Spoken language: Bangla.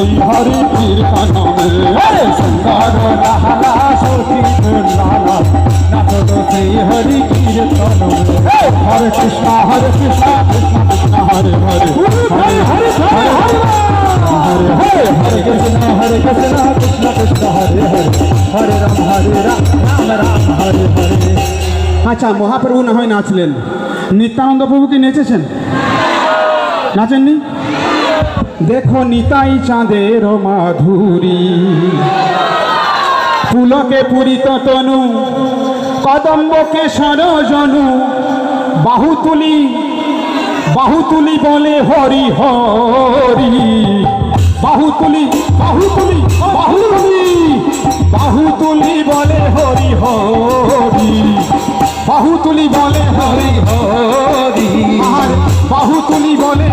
শ্রী হরি কীর্তনমে সুন্দর লালা সখী লালা নাচত শ্রী হরি কীর্তনমে হরে কৃষ্ণ কৃষ্ণ কৃষ্ণ হরে হরে হরে হরে হরে হরে হরে হরে কৃষ্ণ কৃষ্ণ কৃষ্ণ হরে হরে হরে রাম রাম রাম হরে হরে। আচ্ছা, মহাপ্রভু না হয় নাচলেন, নিত্যানন্দ প্রভু কি নেচেছেন? নাচেননি? দেখো নিতাই চাঁদের মাধুরী, ফুলকে পুরিত তনু, কদম্বকে সরজনু, বাহু তুলি বলে হরি হরি, বাহু তুলি বলে হরি হরি, বাহু তুলি বলে হরি হরি, আর বাহু তুলি বলে